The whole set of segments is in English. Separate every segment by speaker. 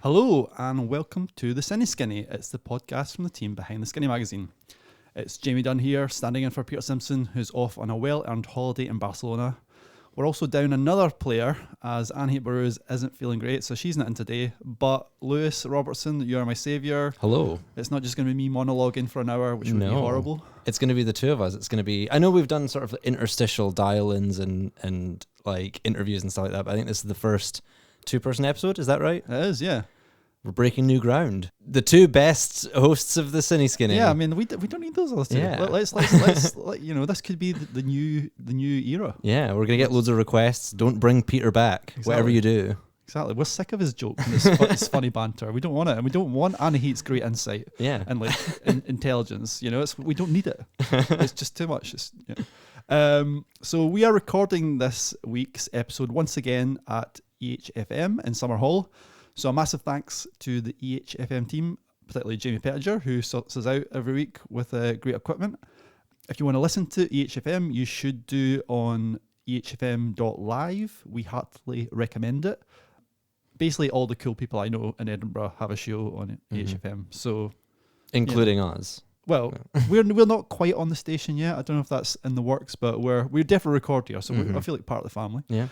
Speaker 1: Hello and welcome to The Cine Skinny. It's the podcast from the team behind the Skinny magazine. It's Jamie Dunn here, standing in for Peter Simpson, who's off on a well-earned holiday in Barcelona. We're also down another player, as Anne Burrows isn't feeling great, so she's not in today. But Lewis Robertson, you are my saviour.
Speaker 2: Hello.
Speaker 1: It's not just going to be me monologuing for an hour, which would be horrible.
Speaker 2: It's going to be the two of us. It's going to be... I know we've done sort of interstitial dial-ins and like interviews and stuff like that, but I think this is the first two-person episode. Is that right?
Speaker 1: It is, yeah.
Speaker 2: We're breaking new ground. The two best hosts of the Cine Skinny.
Speaker 1: Yeah, I mean, we don't need those other two.
Speaker 2: Yeah.
Speaker 1: Let's this could be the new era.
Speaker 2: Yeah, we're going to get loads of requests. Don't bring Peter back, whatever you do.
Speaker 1: Exactly. We're sick of his jokes and his funny banter. We don't want it. And we don't want Anna Heat's great insight and intelligence. You know, we don't need it. It's just too much. So we are recording this week's episode once again at EHFM in Summerhall. So a massive thanks to the EHFM team, particularly Jamie Pettinger, who sorts us out every week with great equipment. If you want to listen to EHFM, you should do on ehfm.live. We heartily recommend it. Basically, all the cool people I know in Edinburgh have a show on EHFM. So,
Speaker 2: including us.
Speaker 1: Well, we're not quite on the station yet. I don't know if that's in the works, but we're definitely record here, so I feel like part of the family.
Speaker 2: Yeah.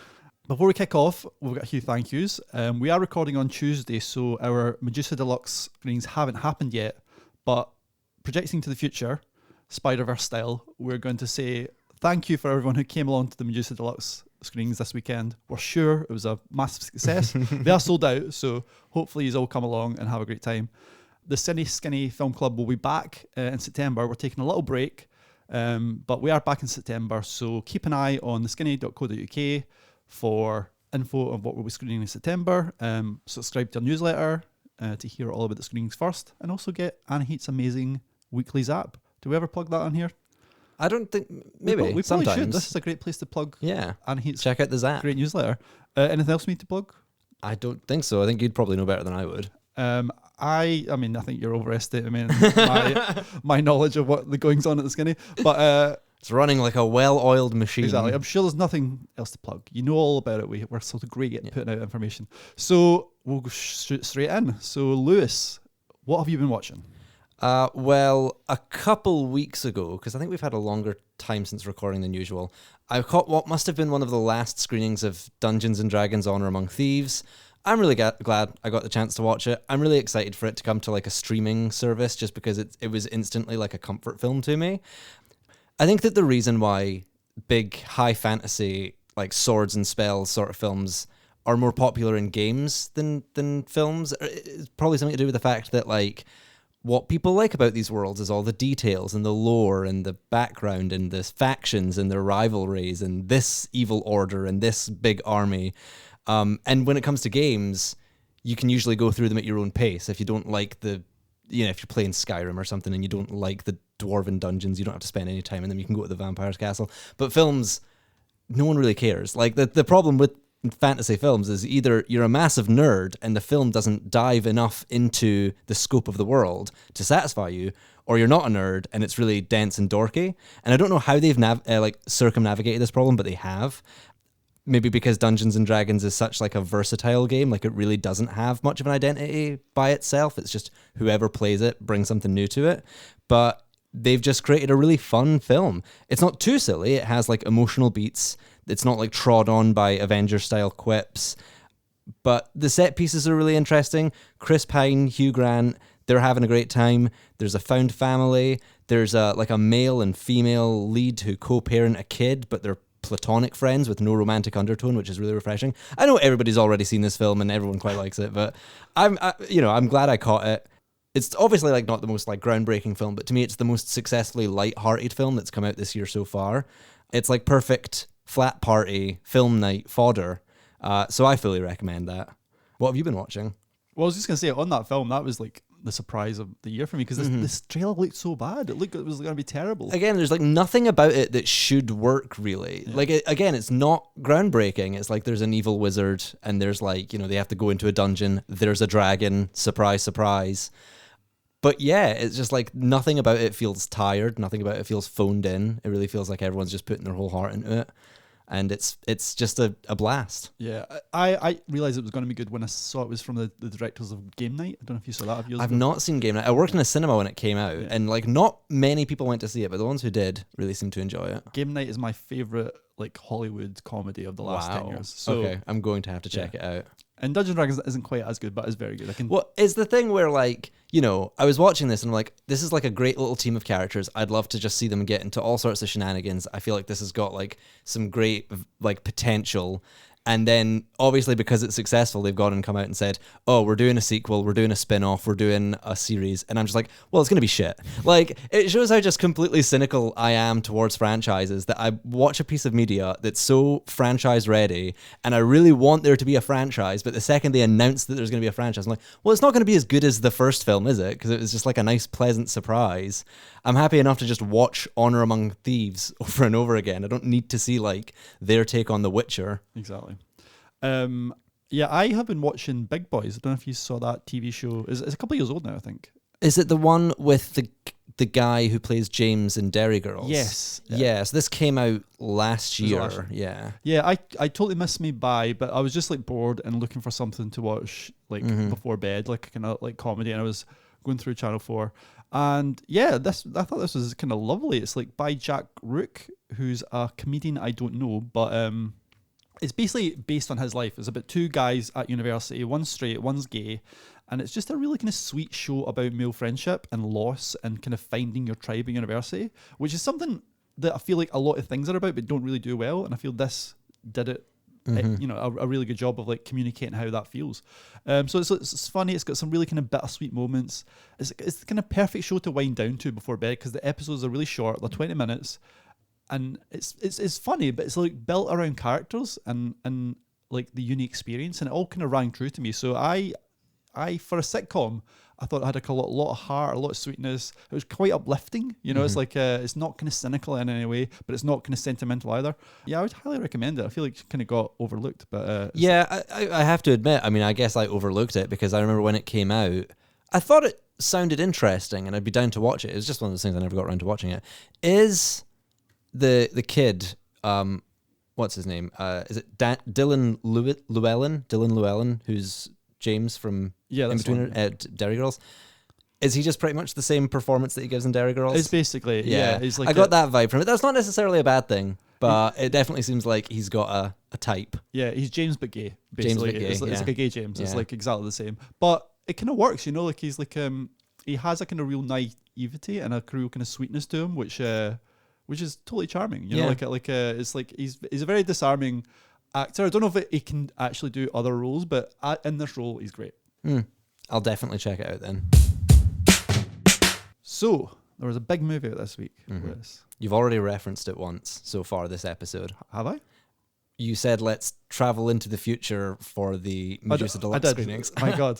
Speaker 1: Before we kick off, we've got a few thank yous. We are recording on Tuesday, so our Medusa Deluxe screenings haven't happened yet, but projecting to the future, Spider-Verse style, we're going to say thank you for everyone who came along to the Medusa Deluxe screenings this weekend. We're sure it was a massive success. They are sold out, so hopefully you all come along and have a great time. The Cine Skinny Film Club will be back in September. We're taking a little break, but we are back in September, so keep an eye on theskinny.co.uk for info on what we'll be screening in September. Subscribe to our newsletter to hear all about the screenings first, and also get Anna Heat's amazing weekly zap. Do we ever plug that on here?
Speaker 2: I don't think... Maybe,
Speaker 1: we
Speaker 2: sometimes.
Speaker 1: probably should. This is a great place to plug Anna Heat's
Speaker 2: check out the zap.
Speaker 1: Great newsletter. Anything else we need to plug?
Speaker 2: I don't think so. I think you'd probably know better than I would.
Speaker 1: I mean, I think you're overestimating my knowledge of what the goings on at the Skinny, but...
Speaker 2: It's running like a well-oiled machine.
Speaker 1: Exactly. I'm sure there's nothing else to plug. You know all about it. We're sort of great at putting out information. So we'll go straight in. So Lewis, what have you been watching?
Speaker 2: Well, a couple weeks ago, because I think we've had a longer time since recording than usual, I caught what must have been one of the last screenings of Dungeons & Dragons Honor Among Thieves. I'm really glad I got the chance to watch it. I'm really excited for it to come to like a streaming service, just because it was instantly like a comfort film to me. I think that the reason why big high fantasy, like swords and spells sort of films are more popular in games than films is probably something to do with the fact that like what people like about these worlds is all the details and the lore and the background and the factions and their rivalries and this evil order and this big army. And when it comes to games, you can usually go through them at your own pace. If you don't like if you're playing Skyrim or something and you don't like the dwarven dungeons, you don't have to spend any time in them. You can go to the vampire's castle. But films, no one really cares. Like the problem with fantasy films is either you're a massive nerd and the film doesn't dive enough into the scope of the world to satisfy you, or you're not a nerd and it's really dense and dorky. And I don't know how they've circumnavigated this problem, but they have. Maybe because Dungeons & Dragons is such like a versatile game, like it really doesn't have much of an identity by itself. It's just whoever plays it brings something new to it. But they've just created a really fun film. It's not too silly. It has like emotional beats. It's not like trod on by Avengers-style quips. But the set pieces are really interesting. Chris Pine, Hugh Grant, they're having a great time. There's a found family. There's a male and female lead who co-parent a kid, but they're platonic friends with no romantic undertone, which is really refreshing. I know everybody's already seen this film and everyone quite likes it, but I'm glad I caught it. It's obviously like not the most like groundbreaking film, but to me it's the most successfully light-hearted film that's come out this year so far. It's like perfect flat party film night fodder. So I fully recommend that. What have you been watching?
Speaker 1: Well, I was just going to say, on that film, that was like the surprise of the year for me, because this trailer looked so bad. It was going to be terrible.
Speaker 2: Again, there's like nothing about it that should work, really. Yeah. Like, again, it's not groundbreaking. It's like there's an evil wizard and there's like, they have to go into a dungeon. There's a dragon. Surprise, surprise. But yeah, it's just like nothing about it feels tired. Nothing about it feels phoned in. It really feels like everyone's just putting their whole heart into it. and it's just a blast.
Speaker 1: Yeah, I realised it was going to be good when I saw it was from the directors of Game Night. I don't know if you saw that.
Speaker 2: I've not seen Game Night. I worked in a cinema when it came out, and like not many people went to see it, but the ones who did really seemed to enjoy it.
Speaker 1: Game Night is my favourite like Hollywood comedy of the last 10 years. So,
Speaker 2: okay, I'm going to have to check it out.
Speaker 1: And Dungeons & Dragons isn't quite as good, but it's very good.
Speaker 2: Well, it's the thing where, like, you know, I was watching this and I'm like, this is like a great little team of characters. I'd love to just see them get into all sorts of shenanigans. I feel like this has got like some great like potential. And then obviously because it's successful, they've gone and come out and said, oh, we're doing a sequel, we're doing a spin-off, we're doing a series. And I'm just like, well, it's going to be shit. Like, it shows how just completely cynical I am towards franchises, that I watch a piece of media that's so franchise ready and I really want there to be a franchise. But the second they announce that there's going to be a franchise, I'm like, well, it's not going to be as good as the first film, is it? Because it was just like a nice, pleasant surprise. I'm happy enough to just watch Honor Among Thieves over and over again. I don't need to see like their take on The Witcher.
Speaker 1: Exactly. Yeah, I have been watching Big Boys. I don't know if you saw that TV show. It's a couple of years old now, I think.
Speaker 2: Is it the one with the guy who plays James in Derry Girls?
Speaker 1: Yes.
Speaker 2: Yeah, so this came out last year.
Speaker 1: Yeah. Yeah, I totally missed me by, but I was just like bored and looking for something to watch like before bed, like kind of like comedy, and I was going through Channel 4. And yeah, I thought this was kind of lovely. It's like by Jack Rook, who's a comedian I don't know, but it's basically based on his life. It's about two guys at university, one's straight, one's gay, and it's just a really kind of sweet show about male friendship and loss and kind of finding your tribe at university, which is something that I feel like a lot of things are about but don't really do well, and I feel this did it. You know, a really good job of like communicating how that feels. So it's funny. It's got some really kind of bittersweet moments. It's the kind of perfect show to wind down to before bed because the episodes are really short. They're 20 minutes, and it's funny, but it's like built around characters and like the unique experience, and it all kind of rang true to me. So I for a sitcom, I thought it had like a lot of heart, a lot of sweetness. It was quite uplifting, you know. It's like it's not kind of cynical in any way, but it's not kind of sentimental either. Yeah, I would highly recommend it. I feel like it kind of got overlooked, but
Speaker 2: yeah, I have to admit. I mean, I guess I overlooked it because I remember when it came out, I thought it sounded interesting, and I'd be down to watch it. It was just one of those things I never got around to watching it. Is the kid? What's his name? Is it Dylan Llewellyn, who's James from In-Betweeners, Derry Girls? Is he just pretty much the same performance that he gives in Derry Girls?
Speaker 1: It's basically, yeah. He's like
Speaker 2: I got that vibe from it. That's not necessarily a bad thing, but it definitely seems like he's got a type.
Speaker 1: Yeah, he's James but gay, basically.
Speaker 2: James but gay,
Speaker 1: it's like a gay James. It's like exactly the same. But it kind of works, you know, like he's like, he has a kind of real naivety and a real kind of sweetness to him, which is totally charming, you know, like it's like he's a very disarming actor. I don't know if he can actually do other roles, but in this role, he's great.
Speaker 2: I'll definitely check it out then.
Speaker 1: So, there was a big movie out this week.
Speaker 2: You've already referenced it once so far this episode.
Speaker 1: Have I?
Speaker 2: You said let's travel into the future for the Medusa Deluxe screenings.
Speaker 1: My God,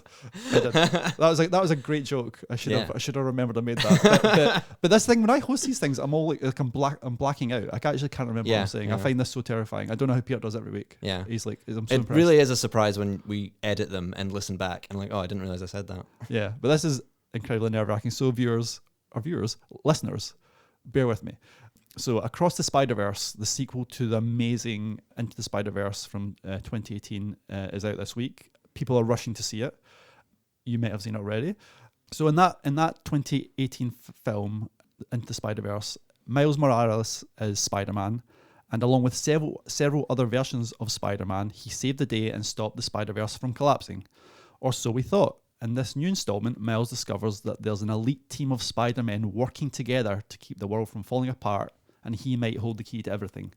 Speaker 1: I did. That was a great joke. I should have remembered I made that. But this thing, when I host these things, I'm all like I'm blacking out. I actually can't remember what I'm saying. I find this so terrifying. I don't know how Peter does every week.
Speaker 2: Yeah,
Speaker 1: I'm so impressed.
Speaker 2: It really is a surprise when we edit them and listen back and like, oh, I didn't realize I said that.
Speaker 1: Yeah, but this is incredibly nerve-wracking. So listeners, bear with me. So Across the Spider-Verse, the sequel to the amazing Into the Spider-Verse from 2018 is out this week. People are rushing to see it. You might have seen it already. So in that 2018 film, Into the Spider-Verse, Miles Morales is Spider-Man, and along with several other versions of Spider-Man, he saved the day and stopped the Spider-Verse from collapsing. Or so we thought. In this new installment, Miles discovers that there's an elite team of Spider-Men working together to keep the world from falling apart, and he might hold the key to everything.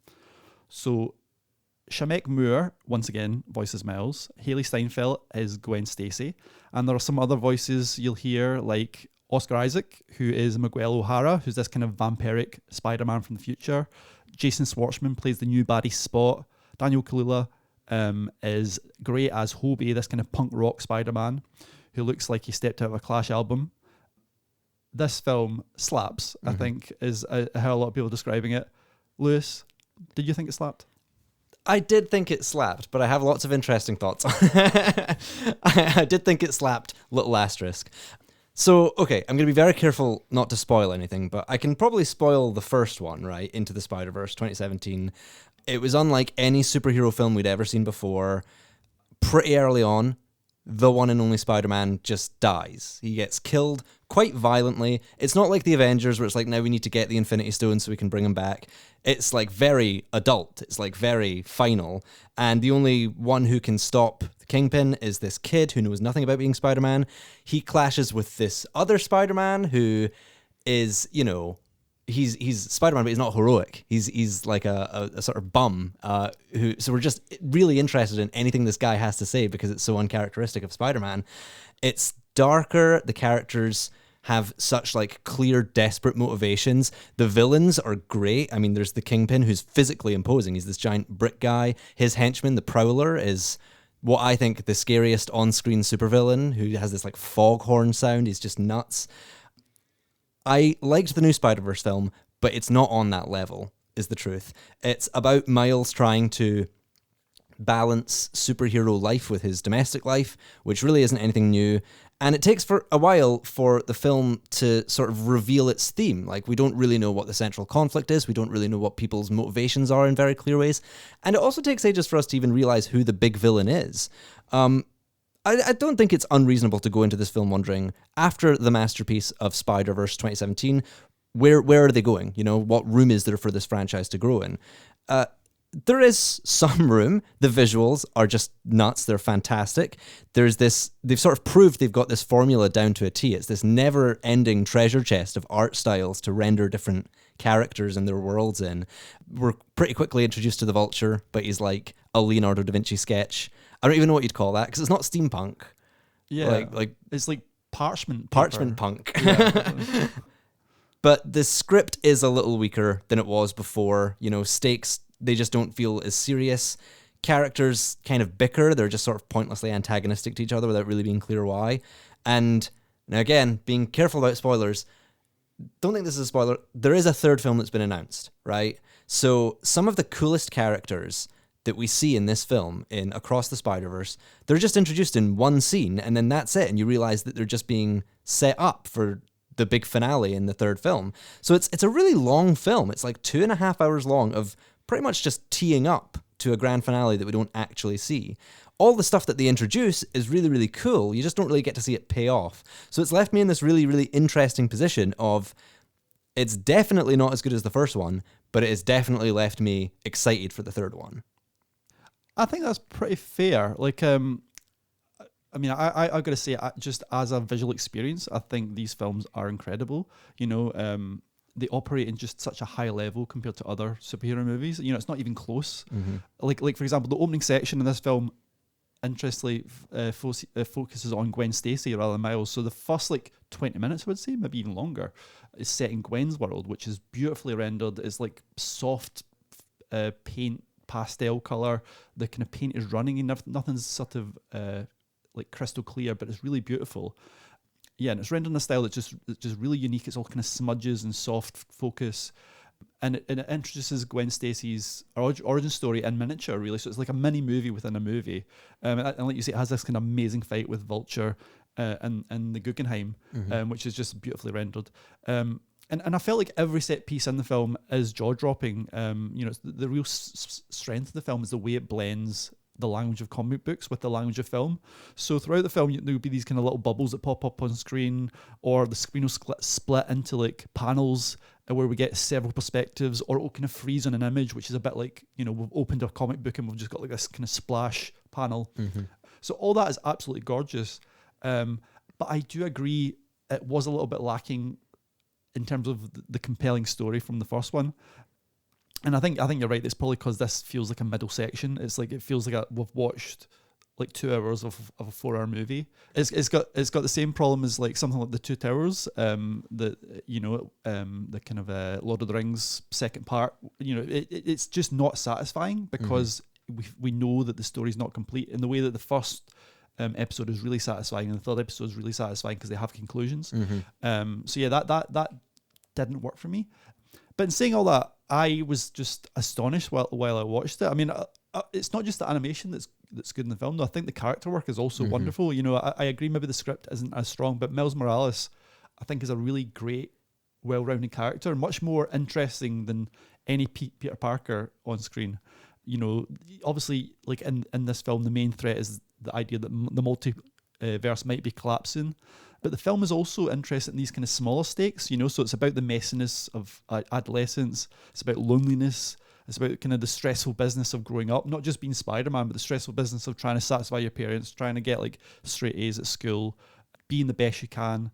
Speaker 1: So, Shamek Moore, once again, voices Miles. Haley Steinfeld is Gwen Stacy. And there are some other voices you'll hear, like Oscar Isaac, who is Miguel O'Hara, who's this kind of vampiric Spider-Man from the future. Jason Schwartzman plays the new baddie Spot. Daniel Kaluuya is great as Hobie, this kind of punk rock Spider-Man, who looks like he stepped out of a Clash album. This film slaps, I think, is how a lot of people are describing it. Lewis, did you think it slapped?
Speaker 2: I did think it slapped, but I have lots of interesting thoughts on it. I did think it slapped, little asterisk. So, okay, I'm going to be very careful not to spoil anything, but I can probably spoil the first one, right? Into the Spider-Verse, 2017. It was unlike any superhero film we'd ever seen before. Pretty early on, the one and only Spider-Man just dies. He gets killed quite violently. It's not like the Avengers where it's like, now we need to get the Infinity Stone so we can bring him back. It's like very adult. It's like very final. And the only one who can stop the Kingpin is this kid who knows nothing about being Spider-Man. He clashes with this other Spider-Man who is, you know, he's Spider-Man, but he's not heroic. He's like a sort of bum. So we're just really interested in anything this guy has to say because it's so uncharacteristic of Spider-Man. It's darker. The characters have such like clear, desperate motivations. The villains are great. I mean, there's the Kingpin who's physically imposing. He's this giant brick guy. His henchman, the Prowler, is what I think the scariest on-screen supervillain who has this like foghorn sound. He's just nuts. I liked the new Spider-Verse film, but it's not on that level, is the truth. It's about Miles trying to balance superhero life with his domestic life, which really isn't anything new. And it takes for a while for the film to sort of reveal its theme. Like, we don't really know what the central conflict is. We don't really know what people's motivations are in very clear ways. And it also takes ages for us to even realize who the big villain is. I don't think it's unreasonable to go into this film wondering, after the masterpiece of Spider-Verse 2017, where are they going? You know, what room is there for this franchise to grow in? There is some room. The visuals are just nuts. They're fantastic. There's this, they've sort of proved they've got this formula down to a T. It's this never-ending treasure chest of art styles to render different characters and their worlds in. We're pretty quickly introduced to the Vulture, but he's like a Leonardo da Vinci sketch. I don't even know what you'd call that, because it's not steampunk.
Speaker 1: Yeah, like it's like parchment
Speaker 2: punk.
Speaker 1: Yeah.
Speaker 2: But the script is a little weaker than it was before. You know, stakes, they just don't feel as serious. Characters kind of bicker. They're just sort of pointlessly antagonistic to each other without really being clear why. And now again, being careful about spoilers, don't think this is a spoiler. There is a third film that's been announced, right? So some of the coolest characters that we see in this film in Across the Spider-Verse, they're just introduced in one scene, and then that's it. And you realize that they're just being set up for the big finale in the third film. So it's a really long film. It's like 2.5 hours long of pretty much just teeing up to a grand finale that we don't actually see. All the stuff that they introduce is really, really cool. You just don't really get to see it pay off. So it's left me in this really, really interesting position of, it's definitely not as good as the first one, but it has definitely left me excited for the third one.
Speaker 1: I think that's pretty fair. Like, I mean, I got to say, just as a visual experience, I think these films are incredible. You know, they operate in just such a high level compared to other superhero movies. You know, it's not even close. Mm-hmm. Like for example, the opening section in this film, interestingly, focuses on Gwen Stacy rather than Miles. So the first 20 minutes, I would say, maybe even longer, is set in Gwen's world, which is beautifully rendered. It's like soft paint, pastel color. The kind of paint is running and nothing's sort of like crystal clear, but it's really beautiful. Yeah, and it's rendered in a style that's just really unique. It's all kind of smudges and soft focus, and it introduces Gwen Stacy's origin story in miniature, really. So it's like a mini movie within a movie. And like you say, it has this kind of amazing fight with Vulture and the Guggenheim, mm-hmm. Which is just beautifully rendered. And I felt like every set piece in the film is jaw-dropping. You know, the real strength of the film is the way it blends the language of comic books with the language of film. So throughout the film, there'll be these kind of little bubbles that pop up on screen, or the screen will split into like panels where we get several perspectives, or it'll kind of freeze on an image, which is a bit like, you know, we've opened a comic book and we've just got like this kind of splash panel. Mm-hmm. So all that is absolutely gorgeous. But I do agree it was a little bit lacking in terms of the compelling story from the first one. And I think you're right. It's probably because this feels like a middle section. It's like, it feels like we've watched like 2 hours of a 4-hour movie. It's got the same problem as like something like The Two Towers, the kind of Lord of the Rings second part. You know, it's just not satisfying because we know that the story's not complete in the way that the first episode is really satisfying and the third episode is really satisfying because they have conclusions. Mm-hmm. So yeah, that didn't work for me. But in saying all that, I was just astonished while I watched it. I mean, it's not just the animation that's good in the film, though. I think the character work is also wonderful. You know, I agree maybe the script isn't as strong, but Miles Morales, I think, is a really great, well-rounded character, much more interesting than any Peter Parker on screen. You know, obviously, like in this film, the main threat is the idea that the multiverse might be collapsing. But the film is also interested in these kind of smaller stakes, you know, so it's about the messiness of adolescence, it's about loneliness, it's about kind of the stressful business of growing up, not just being Spider-Man, but the stressful business of trying to satisfy your parents, trying to get like straight A's at school, being the best you can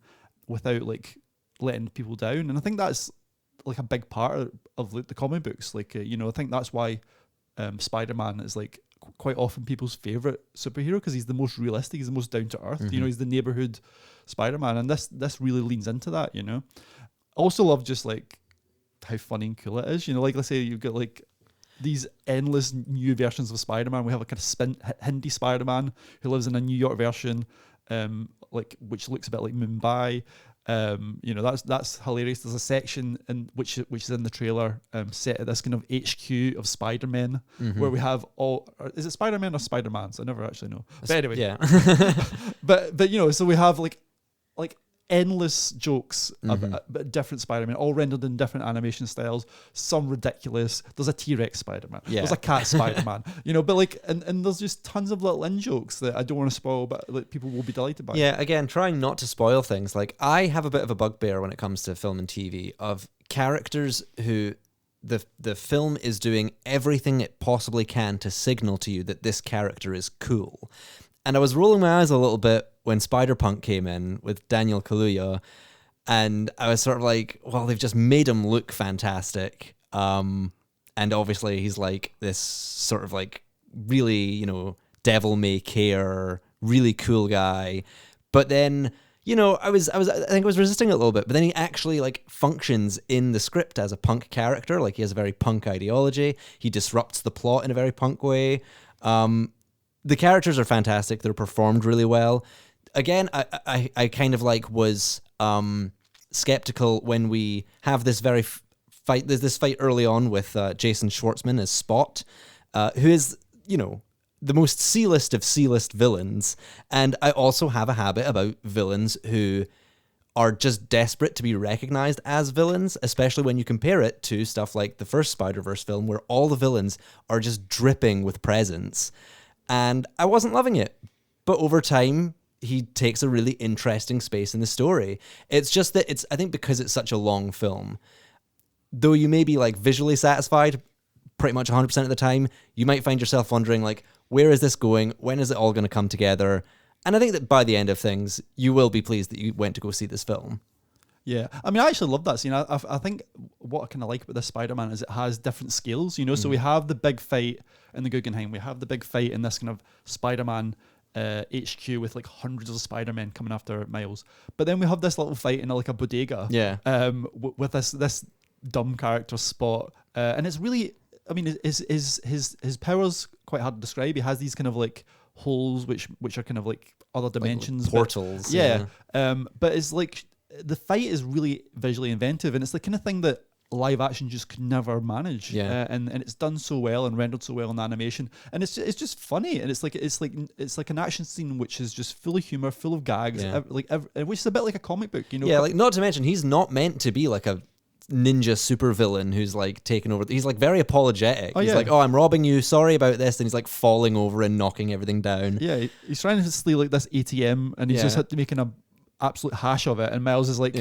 Speaker 1: without like letting people down. And I think that's like a big part of like, the comic books. Like, you know, I think that's why Spider-Man is like quite often people's favorite superhero, because he's the most realistic, he's the most down to earth. You know, he's the neighborhood Spider-Man, and this really leans into that. You know, I also love just like how funny and cool it is. You know, like let's say you've got like these endless new versions of Spider-Man. We have a kind of Hindi Spider-Man who lives in a New York version, like which looks a bit like Mumbai. You know, that's hilarious. There's a section which is in the trailer set at this kind of HQ of Spider-Men, where we have is it Spider-Man or Spider-Mans? I never actually know. But anyway,
Speaker 2: yeah.
Speaker 1: but you know, so we have like endless jokes about different Spider-Man, all rendered in different animation styles, some ridiculous. There's a T-Rex Spider-Man. Yeah. There's a cat Spider-Man. You know, but like, and there's just tons of little in-jokes that I don't want to spoil, but like, people will be delighted by.
Speaker 2: Yeah, again, trying not to spoil things. Like, I have a bit of a bugbear when it comes to film and TV of characters who the film is doing everything it possibly can to signal to you that this character is cool. And I was rolling my eyes a little bit when Spider-Punk came in with Daniel Kaluuya, and I was sort of like, well, they've just made him look fantastic. And obviously he's like this sort of like really, you know, devil may care, really cool guy. But then, you know, I think I was resisting it a little bit, but then he actually like functions in the script as a punk character. Like, he has a very punk ideology. He disrupts the plot in a very punk way. The characters are fantastic. They're performed really well. Again, I kind of like was skeptical when we have this very fight. There's this fight early on with Jason Schwartzman as Spot, who is, you know, the most C-list of C-list villains. And I also have a habit about villains who are just desperate to be recognized as villains, especially when you compare it to stuff like the first Spider-Verse film, where all the villains are just dripping with presence. And I wasn't loving it. But over time, he takes a really interesting space in the story. It's just that I think because it's such a long film, though you may be like visually satisfied pretty much 100% of the time, you might find yourself wondering like, where is this going? When is it all going to come together? And I think that by the end of things, you will be pleased that you went to go see this film.
Speaker 1: Yeah, I mean, I actually love that scene. I think what I kind of like about this Spider-Man is it has different scales, you know? So we have the big fight in the Guggenheim. We have the big fight in this kind of Spider-Man HQ with like hundreds of Spider-Men coming after Miles. But then we have this little fight in like a bodega.
Speaker 2: Yeah.
Speaker 1: With this dumb character Spot. And it's really, I mean, his powers quite hard to describe. He has these kind of like holes which are kind of like other dimensions.
Speaker 2: Like portals.
Speaker 1: But, yeah. But it's like, the fight is really visually inventive, and it's the kind of thing that live action just could never manage.
Speaker 2: Yeah.
Speaker 1: And it's done so well and rendered so well in animation, and it's just funny, and it's like an action scene which is just full of humor, full of gags, which is a bit like a comic book, you know.
Speaker 2: Yeah, like not to mention he's not meant to be like a ninja supervillain who's like taking over. He's like very apologetic. He's like, oh, I'm robbing you, sorry about this, and he's like falling over and knocking everything down.
Speaker 1: Yeah, he's trying to steal like this ATM, and he's just had to making a absolute hash of it, and Miles is like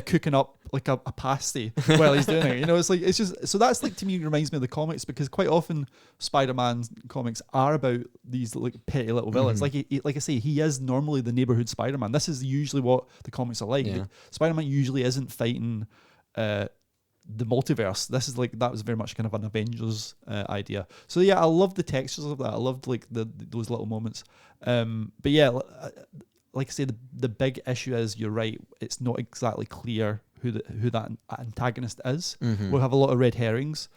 Speaker 1: cooking up like a pasty while he's doing it. You know, it's just so that's like, to me, reminds me of the comics, because quite often Spider-Man comics are about these like petty little villains. Like like I say, he is normally the neighborhood Spider-Man. This is usually what the comics are like.
Speaker 2: Yeah.
Speaker 1: Spider-Man usually isn't fighting the multiverse. This is like, that was very much kind of an Avengers idea. So yeah, I love the textures of that. I loved like those little moments. But yeah, like I say, the big issue is, you're right, it's not exactly clear who that antagonist is. We'll have a lot of red herrings.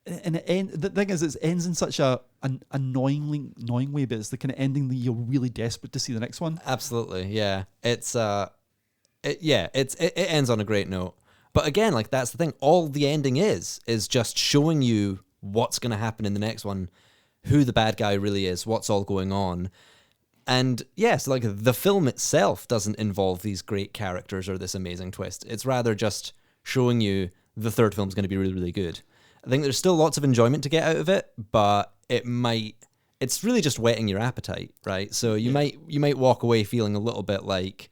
Speaker 1: And the thing is, it ends in such an annoying way, but it's the kind of ending that you're really desperate to see the next one.
Speaker 2: Absolutely, yeah. It ends on a great note. But again, like, that's the thing. All the ending is just showing you what's going to happen in the next one, who the bad guy really is, what's all going on. And yes, like, the film itself doesn't involve these great characters or this amazing twist. It's rather just showing you the third film's going to be really, really good. I think there's still lots of enjoyment to get out of it, but it's really just whetting your appetite, right? So you might walk away feeling a little bit like,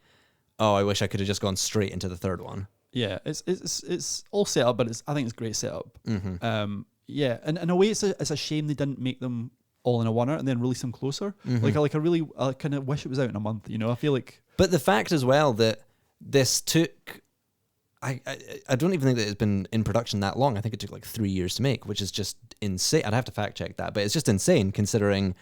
Speaker 2: oh, I wish I could have just gone straight into the third one.
Speaker 1: Yeah, it's all set up, but I think it's great setup.
Speaker 2: Mm-hmm.
Speaker 1: Yeah, and in a way, it's a shame they didn't make them all in a oneer and then release them closer.
Speaker 2: Mm-hmm.
Speaker 1: I kind of wish it was out in a month. I feel like.
Speaker 2: But the fact as well that this took, I don't even think that it's been in production that long. I think it took like 3 years to make, which is just insane. I'd have to fact check that, but it's just insane considering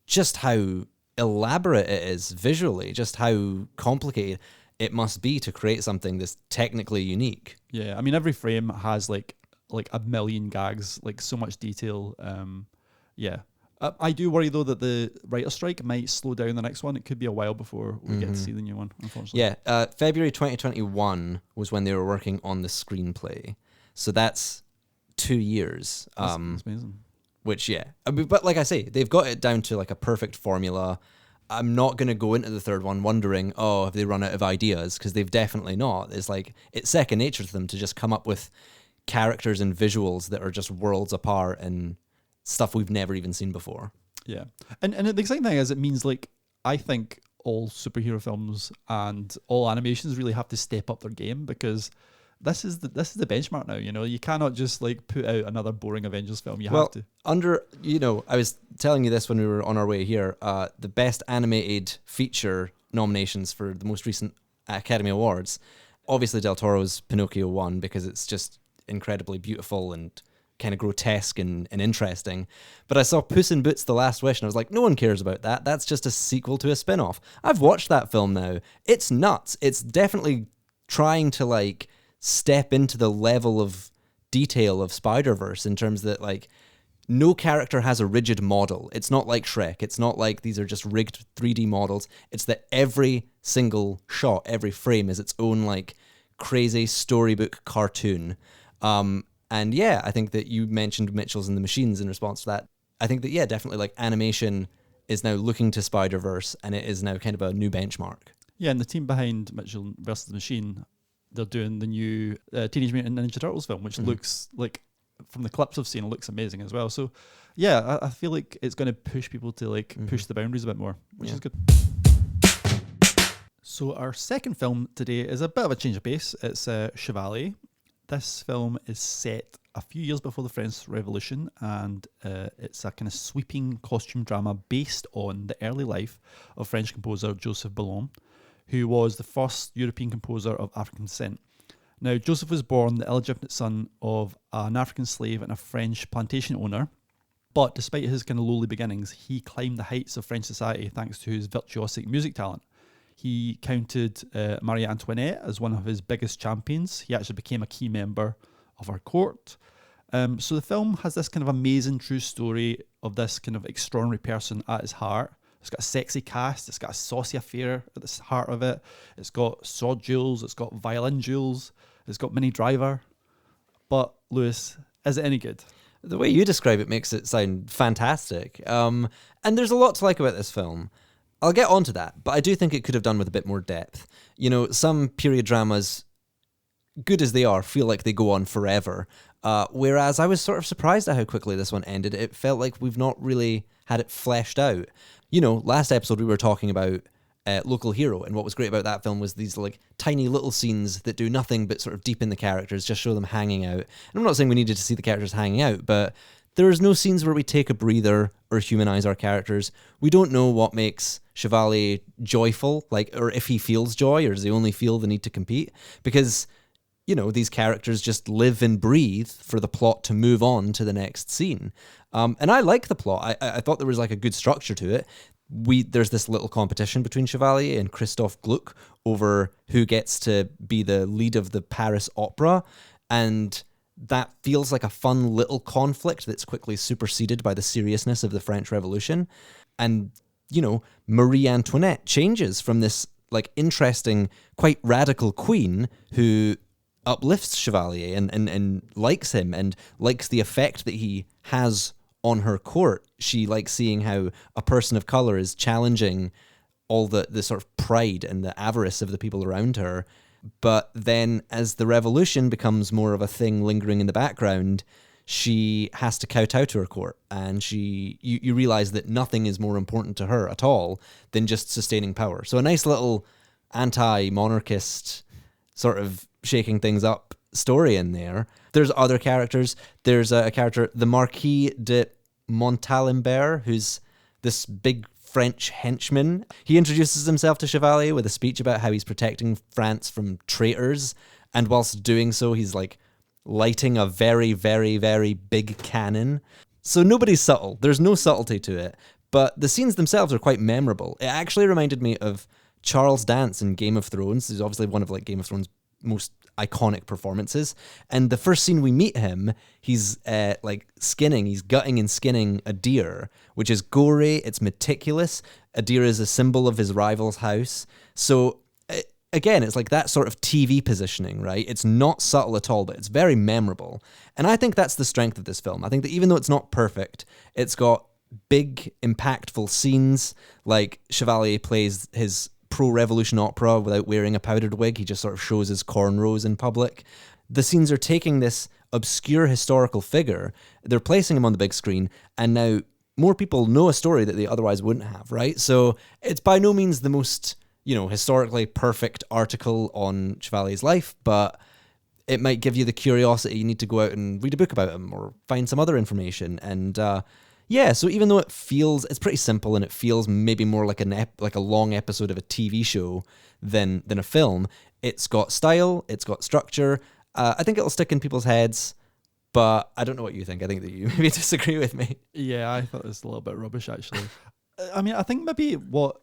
Speaker 2: just how elaborate it is visually, just how complicated it must be to create something that's technically unique.
Speaker 1: Yeah, I mean, every frame has like a million gags, like so much detail. Yeah. I do worry though that the writer's strike might slow down the next one. It could be a while before we get to see the new one, unfortunately.
Speaker 2: Yeah, February 2021 was when they were working on the screenplay. So that's 2 years.
Speaker 1: That's amazing.
Speaker 2: Which, yeah. I mean, but like I say, they've got it down to like a perfect formula. I'm not going to go into the third one wondering, oh, have they run out of ideas? Because they've definitely not. It's second nature to them to just come up with characters and visuals that are just worlds apart and stuff we've never even seen before.
Speaker 1: Yeah. And the exciting thing is it means like I think all superhero films and all animations really have to step up their game because this is the benchmark now, You cannot just like put out another boring Avengers film. You have to.
Speaker 2: I was telling you this when we were on our way here, the best animated feature nominations for the most recent Academy Awards. Obviously Del Toro's Pinocchio won because it's just incredibly beautiful and kind of grotesque and interesting. But I saw Puss in Boots: The Last Wish and I was like, no one cares about that. That's just a sequel to a spin-off. I've watched that film now. It's nuts. It's definitely trying to like step into the level of detail of Spider-Verse in terms that like no character has a rigid model. It's not like Shrek. It's not like these are just rigged 3D models. It's that every single shot, every frame is its own like crazy storybook cartoon. And yeah, I think that you mentioned Mitchells and the Machines in response to that. I think that, yeah, definitely like animation is now looking to Spider-Verse and it is now kind of a new benchmark.
Speaker 1: Yeah, and the team behind Mitchell vs. the Machine, they're doing the new Teenage Mutant Ninja Turtles film, which looks like, from the clips I've seen, it looks amazing as well. So yeah, I feel like it's going to push people to like push the boundaries a bit more, which is good. So our second film today is a bit of a change of pace. It's Chevalier. This film is set a few years before the French Revolution, and it's a kind of sweeping costume drama based on the early life of French composer Joseph Bologne, who was the first European composer of African descent. Now, Joseph was born the illegitimate son of an African slave and a French plantation owner, but despite his kind of lowly beginnings, he climbed the heights of French society thanks to his virtuosic music talent. He counted Marie Antoinette as one of his biggest champions. He actually became a key member of her court. So the film has this kind of amazing true story of this kind of extraordinary person at his heart. It's got a sexy cast. It's got a saucy affair at the heart of it. It's got sword duels. It's got violin duels. It's got Minnie Driver. But, Lewis, is it any good?
Speaker 2: The way you describe it makes it sound fantastic. And there's a lot to like about this film. I'll get onto that, but I do think it could have done with a bit more depth. Some period dramas, good as they are, feel like they go on forever. Whereas I was sort of surprised at how quickly this one ended. It felt like we've not really had it fleshed out. Last episode we were talking about Local Hero, and what was great about that film was these like tiny little scenes that do nothing but sort of deepen the characters, just show them hanging out. And I'm not saying we needed to see the characters hanging out, but there's no scenes where we take a breather or humanize our characters. We don't know what makes Chevalier joyful, or if he feels joy, or does he only feel the need to compete? Because, these characters just live and breathe for the plot to move on to the next scene. And I like the plot. I thought there was like a good structure to it. There's this little competition between Chevalier and Christophe Gluck over who gets to be the lead of the Paris Opera. And that feels like a fun little conflict that's quickly superseded by the seriousness of the French Revolution. And, Marie Antoinette changes from this like interesting, quite radical queen who uplifts Chevalier and likes him and likes the effect that he has on her court. She likes seeing how a person of color is challenging all the sort of pride and the avarice of the people around her. But then as the revolution becomes more of a thing lingering in the background, she has to kowtow to her court, and you realize that nothing is more important to her at all than just sustaining power. So a nice little anti-monarchist sort of shaking things up story in there. There's other characters. There's a character, the Marquis de Montalembert, who's this big French henchman. He introduces himself to Chevalier with a speech about how he's protecting France from traitors, and whilst doing so, he's like lighting a very, very, very big cannon. So nobody's subtle. There's no subtlety to it. But the scenes themselves are quite memorable. It actually reminded me of Charles Dance in Game of Thrones. He's obviously one of like Game of Thrones' most iconic performances. And the first scene we meet him, he's he's gutting and skinning a deer, which is gory, it's meticulous. A deer is a symbol of his rival's house. So again, it's like that sort of TV positioning, right? It's not subtle at all, but it's very memorable. And I think that's the strength of this film. I think that even though it's not perfect, it's got big, impactful scenes, like Chevalier plays his pro-revolution opera without wearing a powdered wig. He just sort of shows his cornrows in public. The scenes are taking this obscure historical figure, they're placing him on the big screen, and now more people know a story that they otherwise wouldn't have, right? So it's by no means the most historically perfect article on Chevalier's life, but it might give you the curiosity you need to go out and read a book about him or find some other information. And so even though it's pretty simple and it feels maybe more like a long episode of a TV show than a film, it's got style, it's got structure. I think it'll stick in people's heads, but I don't know what you think. I think that you maybe disagree with me.
Speaker 1: Yeah, I thought it was a little bit rubbish, actually. I mean, I think maybe what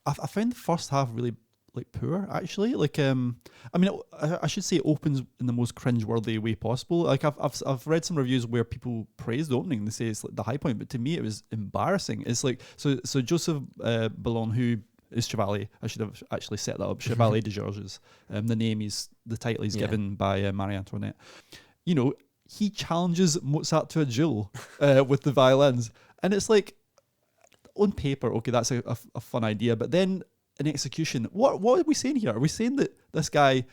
Speaker 1: I found the first half really poor, actually. I should say it opens in the most cringeworthy way possible. Like I've read some reviews where people praise the opening. They say it's like the high point, but to me it was embarrassing. It's like so Joseph Bologne, who is Chevalier. I should have actually set that up. Chevalier de George is the title he's given by Marie Antoinette. He challenges Mozart to a duel with the violins, and it's like, on paper, okay, that's a fun idea, but then in execution, what are we saying here? Are we saying that this guy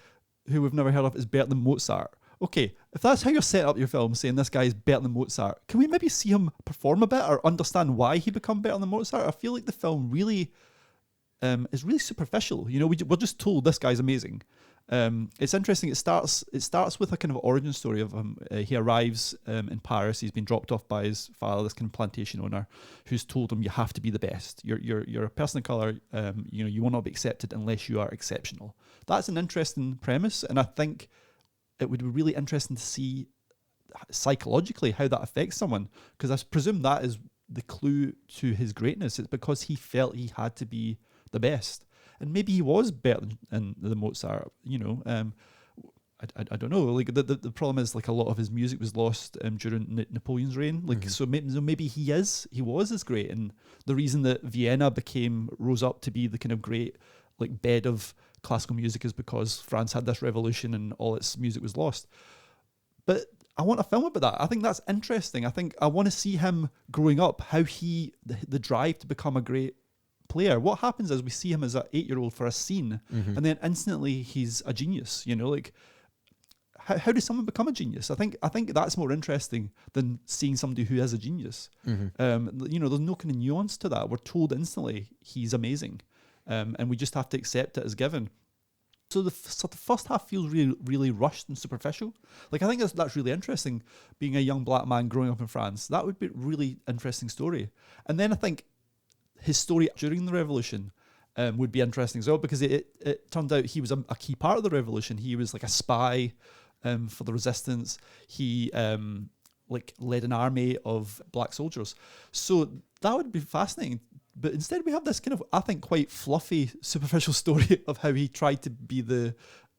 Speaker 1: who we've never heard of is better than Mozart? Okay, if that's how you're setting up your film, saying this guy is better than Mozart, can we maybe see him perform a bit or understand why he become better than Mozart? I feel like the film really is really superficial. We're just told this guy's amazing. It's interesting. It starts with a kind of origin story of him. He arrives in Paris. He's been dropped off by his father, this kind of plantation owner, who's told him you have to be the best. You're a person of color. You will not be accepted unless you are exceptional. That's an interesting premise, and I think it would be really interesting to see psychologically how that affects someone, because I presume that is the clue to his greatness. It's because he felt he had to be the best. And maybe he was better than the Mozart, I don't know. Like the problem is, like, a lot of his music was lost during Napoleon's reign. Like, so maybe he was as great, and the reason that Vienna rose up to be the kind of great like bed of classical music is because France had this revolution and all its music was lost. But I want a film about that. I think that's interesting. I want to see him growing up, how the drive to become a great player. What happens is we see him as an 8-year-old for a scene, and then instantly he's a genius. Like, how does someone become a genius? I think that's more interesting than seeing somebody who is a genius. There's no kind of nuance to that. We're told instantly he's amazing, and we just have to accept it as given. So the first half feels really, really rushed and superficial. Like, I think that's really interesting. Being a young black man growing up in France, that would be a really interesting story. And then I think his story during the revolution would be interesting as well, because it turned out he was a key part of the revolution. He was like a spy for the resistance. He led an army of black soldiers. So that would be fascinating. But instead we have this kind of, I think, quite fluffy, superficial story of how he tried to be the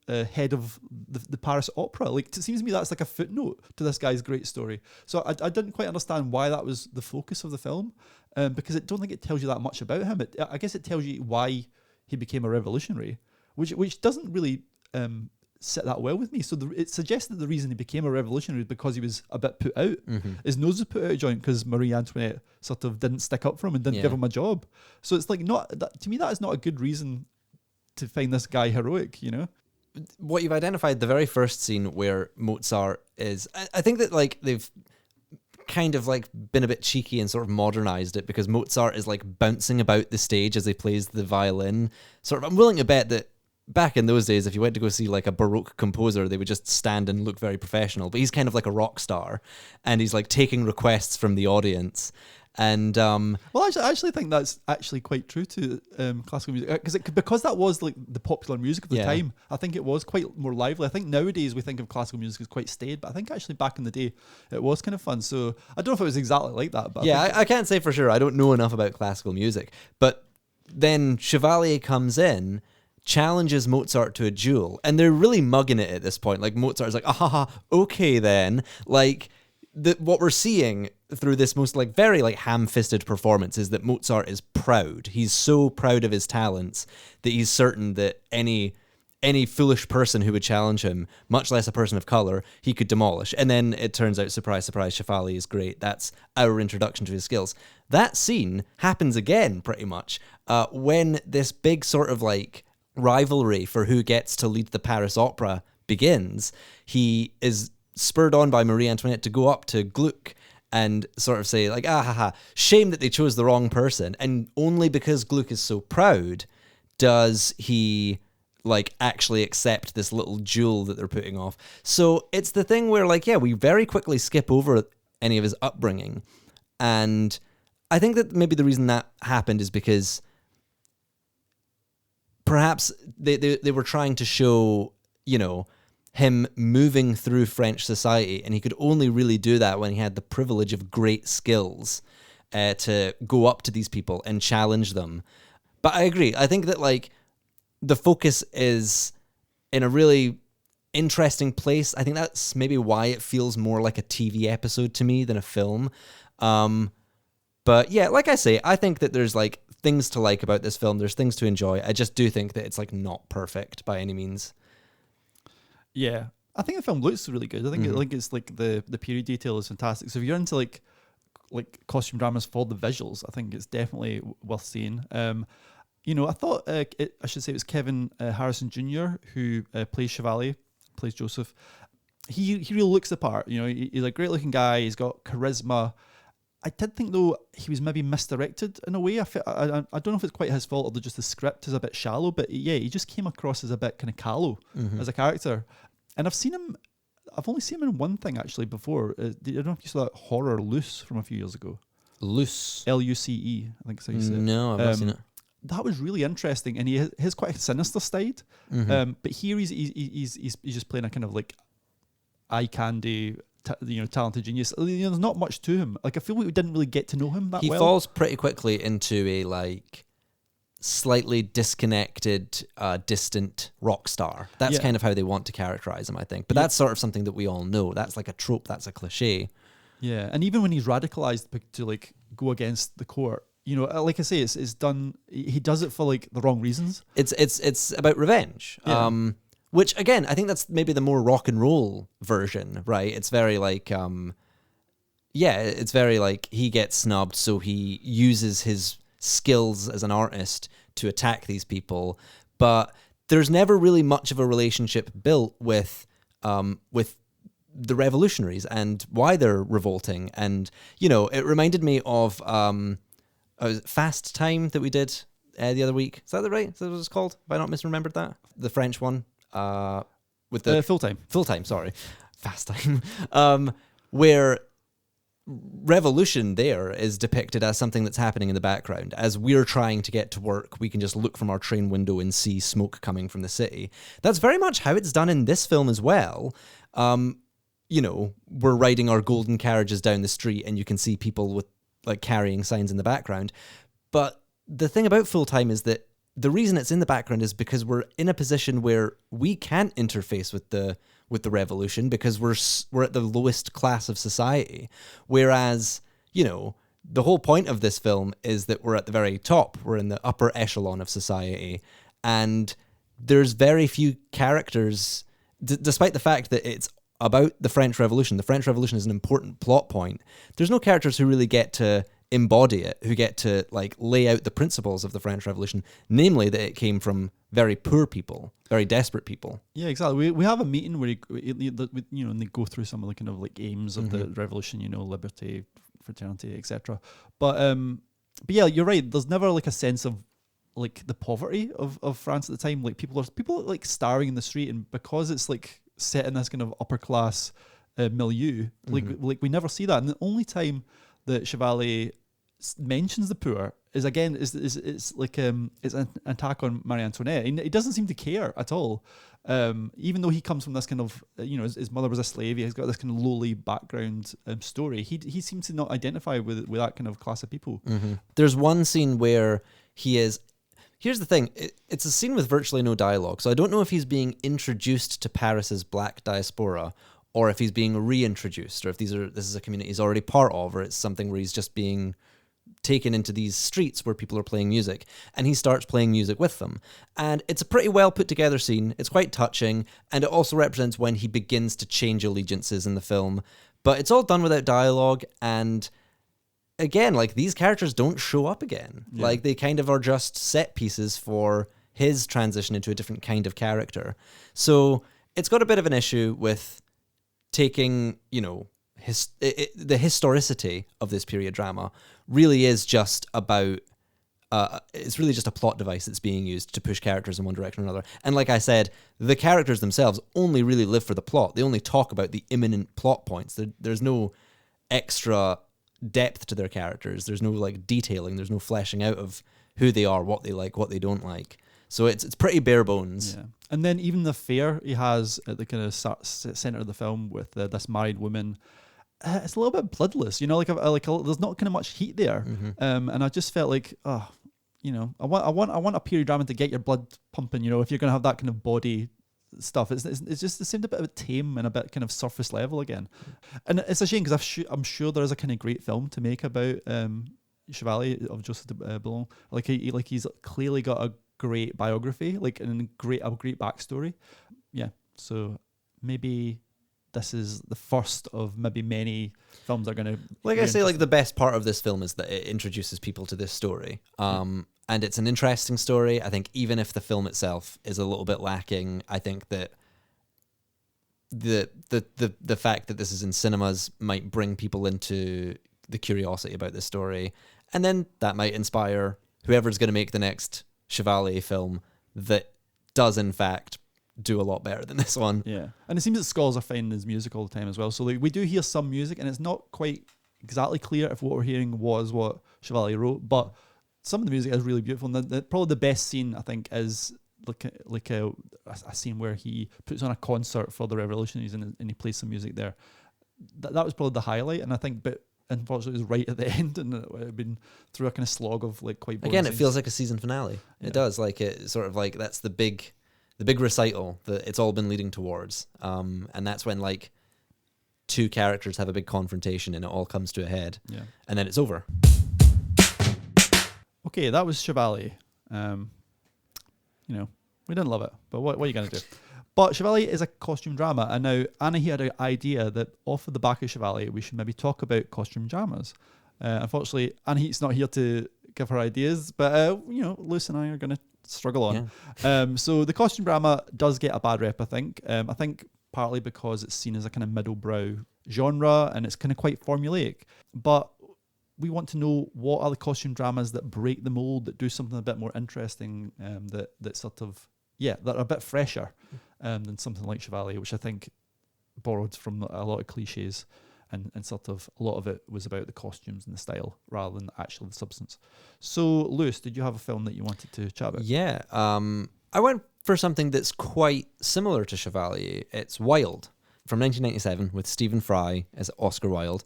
Speaker 1: head of the Paris Opera. Like, it seems to me that's like a footnote to this guy's great story. So I didn't quite understand why that was the focus of the film, because I don't think it tells you that much about him. I guess it tells you why he became a revolutionary, which doesn't really sit that well with me. So it suggests that the reason he became a revolutionary is because he was a bit put out. His nose was put out of joint because Marie Antoinette sort of didn't stick up for him and didn't give him a job. So it's like, to me, that is not a good reason to find this guy heroic,
Speaker 2: what you've identified, the very first scene where Mozart is, I think that like they've kind of like been a bit cheeky and sort of modernized it, because Mozart is like bouncing about the stage as he plays the violin. Sort of, I'm willing to bet that back in those days, if you went to go see like a Baroque composer, they would just stand and look very professional. But he's kind of like a rock star, and he's like taking requests from the audience. And
Speaker 1: well, I actually think that's actually quite true to classical music, because that was like the popular music of the time. I think it was quite more lively. I think nowadays we think of classical music as quite staid, but I think actually back in the day it was kind of fun. So I don't know if it was exactly like that, but
Speaker 2: I can't say for sure. I don't know enough about classical music. But then Chevalier comes in, challenges Mozart to a duel, and they're really mugging it at this point. Like Mozart's like, okay then. Like what we're seeing through this most like very like ham-fisted performance is that Mozart is proud. He's so proud of his talents that he's certain that any foolish person who would challenge him, much less a person of color, he could demolish. And then it turns out, surprise, surprise, Chevalier is great. That's our introduction to his skills. That scene happens again pretty much when this big sort of like rivalry for who gets to lead the Paris Opera begins. He is spurred on by Marie Antoinette to go up to Gluck and sort of say like, shame that they chose the wrong person. And only because Gluck is so proud does he like actually accept this little duel that they're putting off. So it's the thing where like, we very quickly skip over any of his upbringing. And I think that maybe the reason that happened is because perhaps they were trying to show, him moving through French society, and he could only really do that when he had the privilege of great skills to go up to these people and challenge them. But I agree. I think that like the focus is in a really interesting place. I think that's maybe why it feels more like a TV episode to me than a film. But yeah, like I say, I think that there's like things to like about this film. There's things to enjoy. I just do think that it's like not perfect by any means.
Speaker 1: Yeah, I think the film looks really good. I think it's like the period detail is fantastic. So if you're into like costume dramas for the visuals, I think it's definitely worth seeing. I thought I should say it was Kevin Harrison Jr. who plays Chevalier, plays Joseph. He really looks the part. He's a great looking guy. He's got charisma. I did think though he was maybe misdirected in a way. I don't know if it's quite his fault or just the script is a bit shallow, but he just came across as a bit kind of callow as a character. And I've only seen him in one thing actually before. I don't know if you saw that horror Loose from a few years ago. Loose. Luce, I think so you said.
Speaker 2: No, I've not seen it.
Speaker 1: That was really interesting, and he has quite a sinister side. But here he's just playing a kind of like eye candy, talented genius. There's not much to him. Like I feel like we didn't really get to know him that well.
Speaker 2: He falls pretty quickly into a like slightly disconnected, distant rock star. That's kind of how they want to characterize him, I think. But that's sort of something that we all know. That's like a trope. That's a cliche.
Speaker 1: Yeah, and even when he's radicalized to like go against the court, like I say, it's done. He does it for like the wrong reasons.
Speaker 2: It's about revenge.
Speaker 1: Yeah.
Speaker 2: Which again, I think that's maybe the more rock and roll version, right? It's very like, it's very like he gets snubbed, so he uses his skills as an artist to attack these people. But there's never really much of a relationship built with the revolutionaries and why they're revolting. And it reminded me of Fast Time that we did the other week. Is that right? Is that what it's called? Have I not misremembered that? The French one with the
Speaker 1: Full Time.
Speaker 2: Sorry, Fast Time, where revolution there is depicted as something that's happening in the background. As we're trying to get to work, we can just look from our train window and see smoke coming from the city. That's very much how it's done in this film as well. We're riding our golden carriages down the street and you can see people with like carrying signs in the background. But the thing about Full Time is that the reason it's in the background is because we're in a position where we can't interface with the revolution because we're at the lowest class of society. Whereas, the whole point of this film is that we're at the very top. We're in the upper echelon of society. And there's very few characters, despite the fact that it's about the French Revolution. The French Revolution is an important plot point. There's no characters who really get to embody it, who get to like lay out the principles of the French Revolution, namely that it came from very poor people, very desperate people.
Speaker 1: Yeah, exactly. We have a meeting where and they go through some of the kind of like aims of the revolution, liberty, fraternity, etc. But yeah, you're right. There's never like a sense of like the poverty of France at the time. Like people are like starving in the street, and because it's like set in this kind of upper class milieu, like we never see that. And the only time that Chevalier mentions the poor is again it's like it's an attack on Marie Antoinette. He doesn't seem to care at all, even though he comes from this kind of his mother was a slave. He's got this kind of lowly background story. He seems to not identify with that kind of class of people.
Speaker 2: There's one scene where he is. Here's the thing, it's a scene with virtually no dialogue, so I don't know if he's being introduced to Paris's black diaspora, or if he's being reintroduced, or if this is a community he's already part of, or it's something where he's just being taken into these streets where people are playing music, and he starts playing music with them. And it's a pretty well put together scene, it's quite touching, and it also represents when he begins to change allegiances in the film. But it's all done without dialogue, and again, like, these characters don't show up again. Yeah. Like, they kind of are just set pieces for his transition into a different kind of character. So it's got a bit of an issue with taking, the historicity of this period drama really is just about, it's really just a plot device that's being used to push characters in one direction or another. And like I said, the characters themselves only really live for the plot. They only talk about the imminent plot points. There's no extra depth to their characters. There's no like detailing. There's no fleshing out of who they are, what they like, what they don't like. So it's pretty bare bones.
Speaker 1: Yeah. And then even the affair he has at the kind of center of the film with this married woman, it's a little bit bloodless. There's not kind of much heat there. And I just felt like, I want a period drama to get your blood pumping. If you're going to have that kind of body stuff, it seemed a bit tame and a bit kind of surface level again. And it's a shame because I'm sure there is a kind of great film to make about Chevalier of Joseph Bologne. He's clearly got a great biography, like, and a great backstory. Yeah, so maybe this is the first of maybe many films that are going to...
Speaker 2: Like I say, like, the best part of this film is that it introduces people to this story. And it's an interesting story. I think even if the film itself is a little bit lacking, I think that the fact that this is in cinemas might bring people into the curiosity about this story. And then that might inspire whoever's going to make the next Chevalier film that does, in fact, do a lot better than this one.
Speaker 1: Yeah. And it seems that scholars are finding his music all the time as well. So we do hear some music, and it's not quite exactly clear if what we're hearing was what Chevalier wrote, but some of the music is really beautiful. And probably the best scene, I think, is like a scene where he puts on a concert for the revolutionaries and he plays some music there. That was probably the highlight, and I think, but unfortunately it was right at the end, and it had been through a kind of slog of like quite boring
Speaker 2: again
Speaker 1: scenes.
Speaker 2: It feels like a season finale. It does, like, it sort of like that's the big recital that it's all been leading towards, and that's when like two characters have a big confrontation and it all comes to a head, and then it's over.
Speaker 1: Okay, that was Chevalier. We didn't love it, but what are you going to do? But Chevalier is a costume drama, and now Anna here had an idea that off of the back of Chevalier, we should maybe talk about costume dramas. Unfortunately, Anna Heat's not here to give her ideas, but Luce and I are going to struggle on. Yeah. So the costume drama does get a bad rep, I think. I think partly because it's seen as a kind of middle-brow genre, and it's kind of quite formulaic. But we want to know what are the costume dramas that break the mold, that do something a bit more interesting, that sort of, that are a bit fresher than something like Chevalier, which I think borrowed from a lot of cliches, and sort of a lot of it was about the costumes and the style rather than actually the substance. So, Lewis, did you have a film that you wanted to chat about?
Speaker 2: Yeah, I went for something that's quite similar to Chevalier. It's Wilde, from 1997, with Stephen Fry as Oscar Wilde.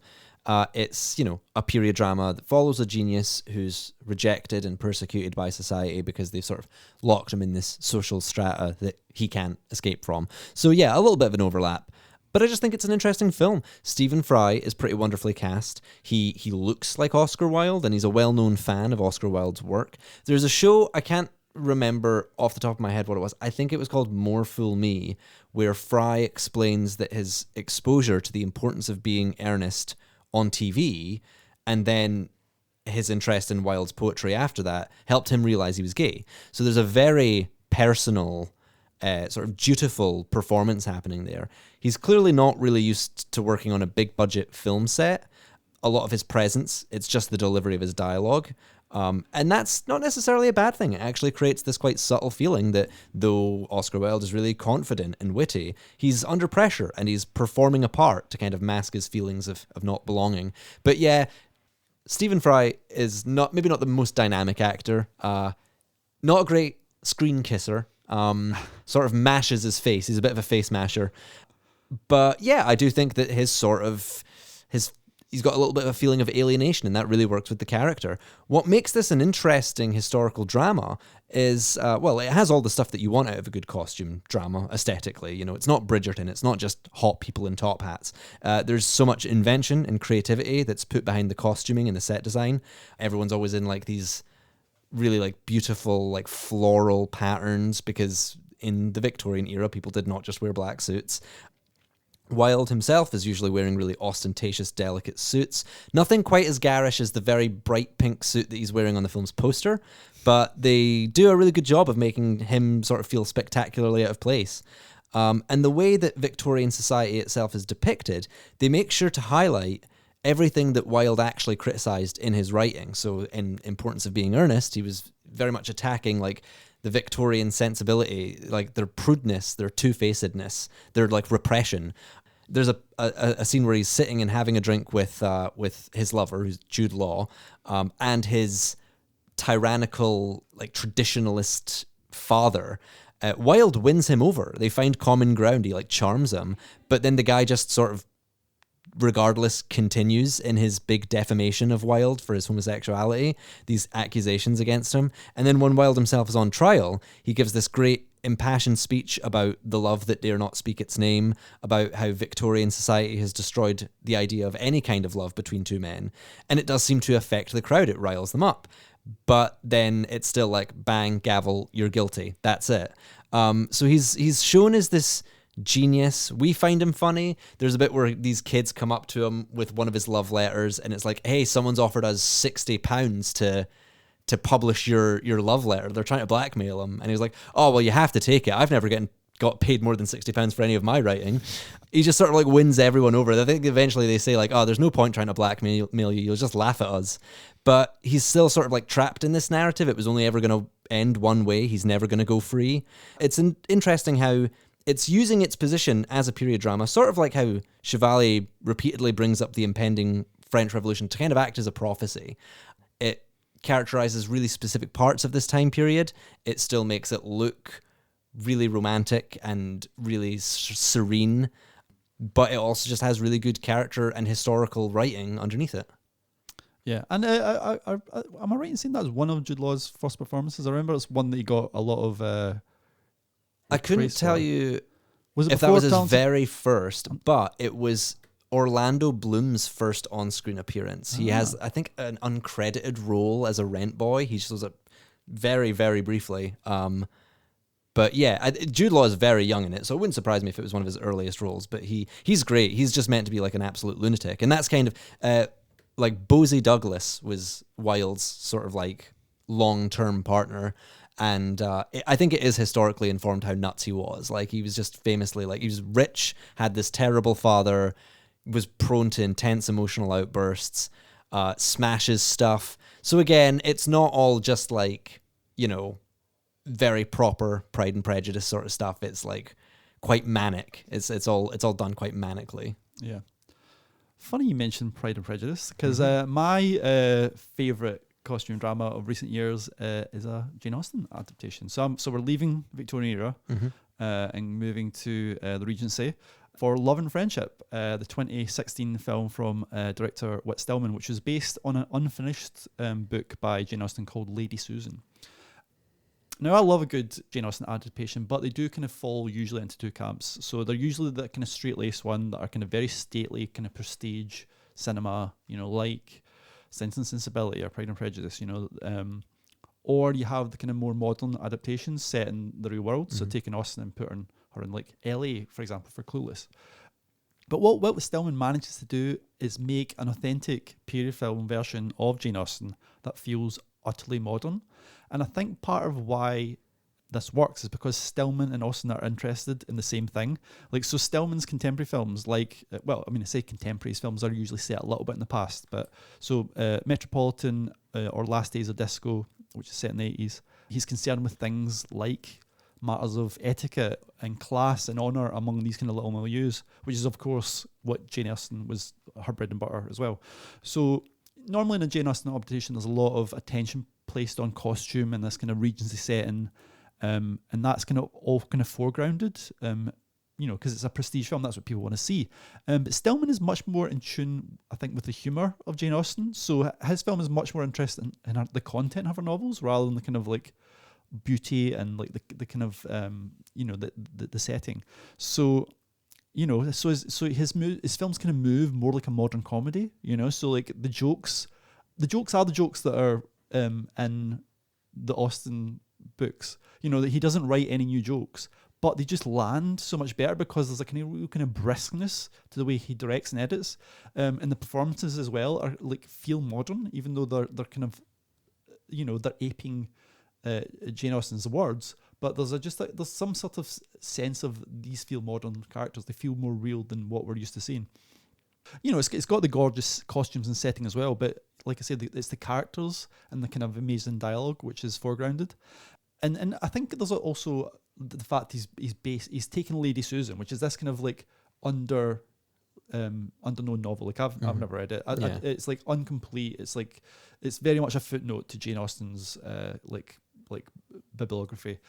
Speaker 2: It's, a period drama that follows a genius who's rejected and persecuted by society because they've sort of locked him in this social strata that he can't escape from. So yeah, a little bit of an overlap. But I just think it's an interesting film. Stephen Fry is pretty wonderfully cast. He looks like Oscar Wilde, and he's a well-known fan of Oscar Wilde's work. There's a show, I can't remember off the top of my head what it was. I think it was called More Fool Me, where Fry explains that his exposure to the importance of being earnest on TV, and then his interest in Wilde's poetry after that helped him realize he was gay. So there's a very personal, sort of dutiful performance happening there. He's clearly not really used to working on a big budget film set. A lot of his presence, it's just the delivery of his dialogue. And that's not necessarily a bad thing. It actually creates this quite subtle feeling that though Oscar Wilde is really confident and witty, he's under pressure and he's performing a part to kind of mask his feelings of not belonging. But yeah, Stephen Fry is maybe not the most dynamic actor, not a great screen kisser, sort of mashes his face. He's a bit of a face masher. But yeah, I do think that he's got a little bit of a feeling of alienation, and that really works with the character. What makes this an interesting historical drama is, it has all the stuff that you want out of a good costume drama aesthetically. You know, it's not Bridgerton, it's not just hot people in top hats. There's so much invention and creativity that's put behind the costuming and the set design. Everyone's always in like these really like beautiful, like floral patterns, because in the Victorian era, people did not just wear black suits. Wilde himself is usually wearing really ostentatious, delicate suits. Nothing quite as garish as the very bright pink suit that he's wearing on the film's poster, but they do a really good job of making him sort of feel spectacularly out of place. And the way that Victorian society itself is depicted, they make sure to highlight everything that Wilde actually criticised in his writing. So in Importance of Being Earnest, he was very much attacking like the Victorian sensibility, like their prudeness, their two-facedness, their like repression. There's a scene where he's sitting and having a drink with his lover, who's Jude Law, and his tyrannical, like traditionalist father. Wilde wins him over. They find common ground. He like charms him, but then the guy just sort of, regardless, continues in his big defamation of Wilde for his homosexuality, these accusations against him. And then when Wilde himself is on trial, he gives this great impassioned speech about the love that dare not speak its name, about how Victorian society has destroyed the idea of any kind of love between two men. And it does seem to affect the crowd. It riles them up. But then it's still like, bang, gavel, you're guilty. That's it. So he's shown as this genius. We find him funny. There's a bit where these kids come up to him with one of his love letters, and it's like, hey, someone's offered us £60 to publish your love letter. They're trying to blackmail him. And he was like, oh, well, you have to take it. I've never got paid more than £60 for any of my writing. He just sort of like wins everyone over. I think eventually they say like, oh, there's no point trying to blackmail you. You'll just laugh at us. But he's still sort of like trapped in this narrative. It was only ever going to end one way. He's never going to go free. It's interesting how it's using its position as a period drama, sort of like how Chevalier repeatedly brings up the impending French Revolution to kind of act as a prophecy. It characterizes really specific parts of this time period. It still makes it look really romantic and really serene, but it also just has really good character and historical writing underneath it.
Speaker 1: Yeah, and am I right in saying that was one of Jude Law's first performances? I remember it's one that he got a lot of...
Speaker 2: I couldn't tell you
Speaker 1: if
Speaker 2: that was his very first, but it was Orlando Bloom's first on-screen appearance. He has, I think, an uncredited role as a rent boy. He shows up very, very briefly. But yeah, Jude Law is very young in it, so it wouldn't surprise me if it was one of his earliest roles. But he's great. He's just meant to be like an absolute lunatic. And that's kind of... like Bosie Douglas was Wilde's sort of like long-term partner. And I think it is historically informed how nuts he was. Like, he was just famously, like, he was rich, had this terrible father, was prone to intense emotional outbursts, smashes stuff. So again, it's not all just like, you know, very proper Pride and Prejudice sort of stuff. It's like quite manic. It's all done quite manically.
Speaker 1: Yeah. Funny you mentioned Pride and Prejudice, because my favourite costume drama of recent years is a Jane Austen adaptation. So we're leaving the Victorian era and moving to the Regency for Love and Friendship, the 2016 film from director Whit Stillman, which was based on an unfinished book by Jane Austen called Lady Susan. Now, I love a good Jane Austen adaptation, but they do kind of fall usually into two camps. So they're usually the kind of straight-laced one that are kind of very stately, kind of prestige cinema, you know, like Sense and Sensibility or Pride and Prejudice, you know. Or you have the kind of more modern adaptations set in the real world. So taking Austen and putting her in like LA, for example, for Clueless. But what Stillman manages to do is make an authentic period film version of Jane Austen that feels utterly modern. And I think part of why this works is because Stillman and Austen are interested in the same thing. Like, so Stillman's contemporary films, like, well, I mean, I say contemporary films are usually set a little bit in the past, but so Metropolitan or Last Days of Disco, which is set in the 80s, he's concerned with things like matters of etiquette and class and honour among these kind of little milieus, which is, of course, what Jane Austen was her bread and butter as well. So normally in a Jane Austen adaptation, there's a lot of attention placed on costume and this kind of Regency setting, and that's kind of all kind of foregrounded, because it's a prestige film. That's what people want to see. But Stillman is much more in tune, I think, with the humour of Jane Austen. So his film is much more interested in the content of her novels rather than the kind of like beauty and like the kind of the setting. So his films kind of move more like a modern comedy. So like the jokes are the jokes that are in the Austen books. That he doesn't write any new jokes, but they just land so much better because there's a real kind of briskness to the way he directs and edits, and the performances as well are like feel modern, even though they're kind of they're aping Jane Austen's words. But there's some sort of sense of these feel modern characters. They feel more real than what we're used to seeing. It's got the gorgeous costumes and setting as well, but like I said, it's the characters and the kind of amazing dialogue which is foregrounded. And I think there's also the fact he's taken Lady Susan, which is this kind of like underknown novel. Like I've never read it. It's like incomplete. It's like it's very much a footnote to Jane Austen's like bibliography,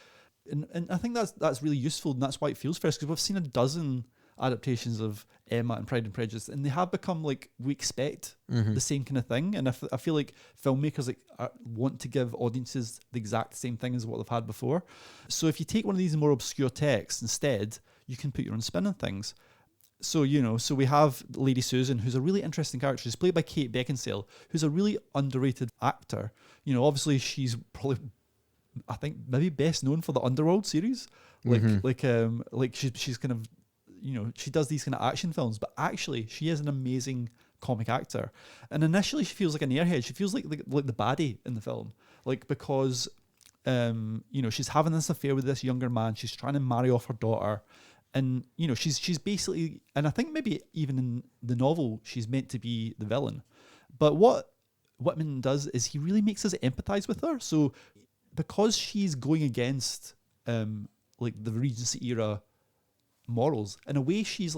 Speaker 1: and I think that's really useful, and that's why it feels fresh, because we've seen a dozen adaptations of Emma and Pride and Prejudice, and they have become like we expect the same kind of thing. And I feel like filmmakers want to give audiences the exact same thing as what they've had before. So if you take one of these more obscure texts instead, you can put your own spin on things. So so we have Lady Susan, who's a really interesting character. She's played by Kate Beckinsale, who's a really underrated actor. Obviously she's probably, I think, maybe best known for the Underworld series. She's kind of, she does these kind of action films, but actually she is an amazing comic actor. And initially she feels like an airhead. She feels like the baddie in the film, because she's having this affair with this younger man. She's trying to marry off her daughter, and she's basically, and I think maybe even in the novel she's meant to be the villain. But what Whitman does is he really makes us empathize with her. So because she's going against the Regency era morals, in a way she's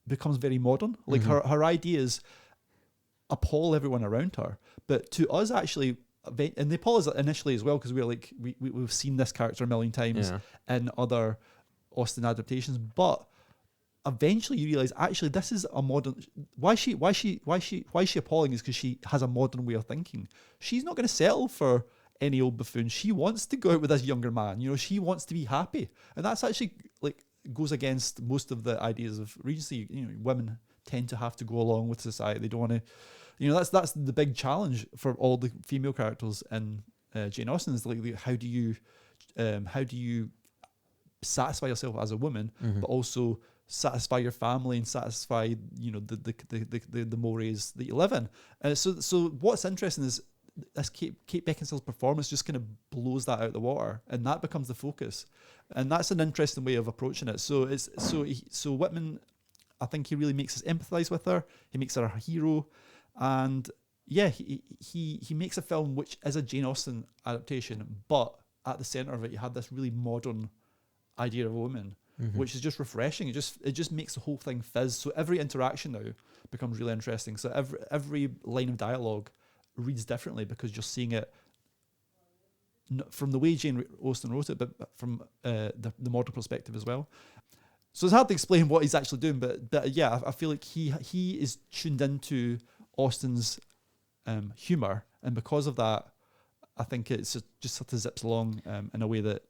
Speaker 1: becomes very modern. Her ideas appall everyone around her, but to us actually, and they appall us initially as well, because we've seen this character a million times in other Austen adaptations, but eventually you realize actually this is a modern. Why she appalling is because she has a modern way of thinking. She's not going to settle for any old buffoon. She wants to go out with this younger man. She wants to be happy, and that's actually goes against most of the ideas of Regency. Women tend to have to go along with society. They don't want to. That's the big challenge for all the female characters in Jane Austen is how do you satisfy yourself as a woman, but also satisfy your family and satisfy the mores that you live in. So what's interesting is this Kate Beckinsale's performance just kind of blows that out of the water, and that becomes the focus, and that's an interesting way of approaching it. So Whitman, I think he really makes us empathize with her. He makes her a hero, and he makes a film which is a Jane Austen adaptation, but at the center of it, you had this really modern idea of a woman, which is just refreshing. It just makes the whole thing fizz. So every interaction now becomes really interesting. So every line of dialogue reads differently because you're seeing it from the way Jane Austen wrote it, but from the modern perspective as well. So it's hard to explain what he's actually doing, but yeah, I feel like he is tuned into Austen's humour, and because of that, I think it's just sort of zips along in a way that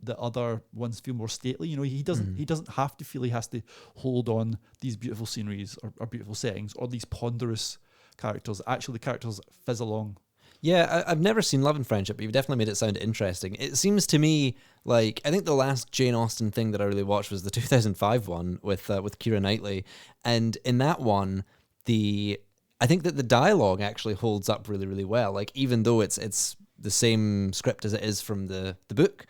Speaker 1: the other ones feel more stately. He doesn't have to feel he has to hold on these beautiful sceneries or beautiful settings or these ponderous characters. Actually, the characters fizz along.
Speaker 2: Yeah, I've never seen Love and Friendship, but you've definitely made it sound interesting. It seems to me like I think the last Jane Austen thing that I really watched was the 2005 one with Keira Knightley, and in that one, I think that the dialogue actually holds up really, really well. Like even though it's the same script as it is from the book,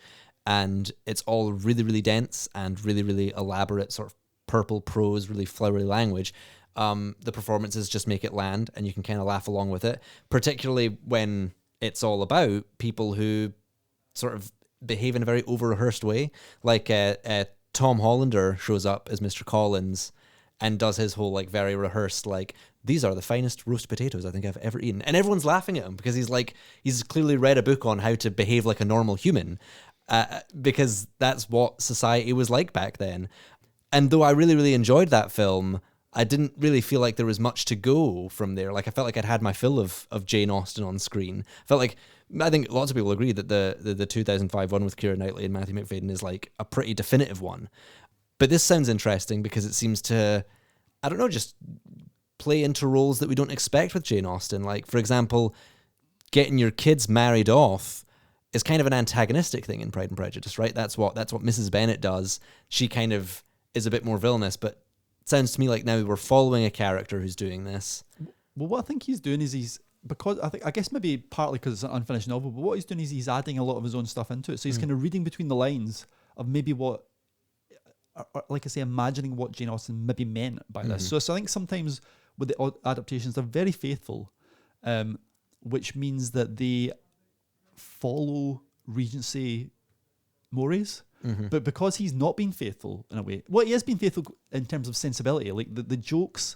Speaker 2: and it's all really, really dense and really, really elaborate, sort of purple prose, really flowery language. The performances just make it land, and you can kind of laugh along with it, particularly when it's all about people who sort of behave in a very over-rehearsed way. Like Tom Hollander shows up as Mr. Collins and does his whole like very rehearsed like, these are the finest roast potatoes I think I've ever eaten, and everyone's laughing at him because he's clearly read a book on how to behave like a normal human, because that's what society was like back then. And though I really, really enjoyed that film, I didn't really feel like there was much to go from there. Like I felt like I'd had my fill of Jane Austen on screen. I think lots of people agree that the 2005 one with Keira Knightley and Matthew McFadyen is like a pretty definitive one. But this sounds interesting because it seems to, I don't know, just play into roles that we don't expect with Jane Austen. Like, for example, getting your kids married off is kind of an antagonistic thing in Pride and Prejudice, right? That's what Mrs. Bennet does. She kind of is a bit more villainous, but it sounds to me like now we're following a character who's doing this.
Speaker 1: Well, what I think he's doing is because I guess maybe partly because it's an unfinished novel, but what he's doing is he's adding a lot of his own stuff into it. So he's kind of reading between the lines of maybe what, or like I say, imagining what Jane Austen maybe meant by this. So I think sometimes with the adaptations, they're very faithful, which means that they follow Regency mores. But because he's not been faithful in a way, well, he has been faithful in terms of sensibility, like the jokes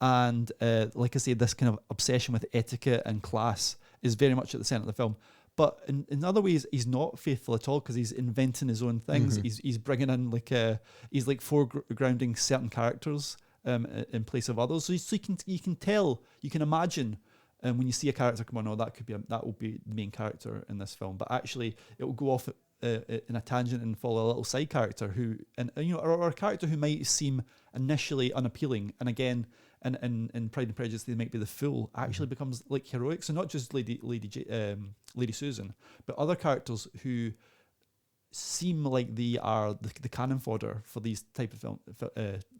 Speaker 1: and like I say, this kind of obsession with etiquette and class is very much at the centre of the film. But in other ways, he's not faithful at all because he's inventing his own things. He's bringing in he's like foregrounding certain characters in place of others. So you can tell, you can imagine. And when you see a character come on, that will be the main character in this film. But actually, it will go off in a tangent and follow a little side character or a character who might seem initially unappealing, and again, in Pride and Prejudice, they might be the fool, actually becomes like heroic. So not just Lady Susan, but other characters who seem like they are the cannon fodder for these type of film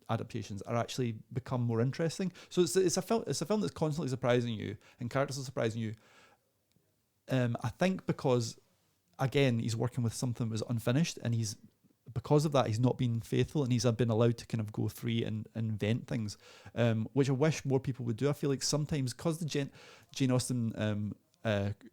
Speaker 1: adaptations are actually become more interesting. So it's a film that's constantly surprising you, and characters are surprising you. I think because again he's working with something that was unfinished, and because of that he's not been faithful, and he's been allowed to kind of go free and invent things, which I wish more people would do. I feel like sometimes because the Jane Austen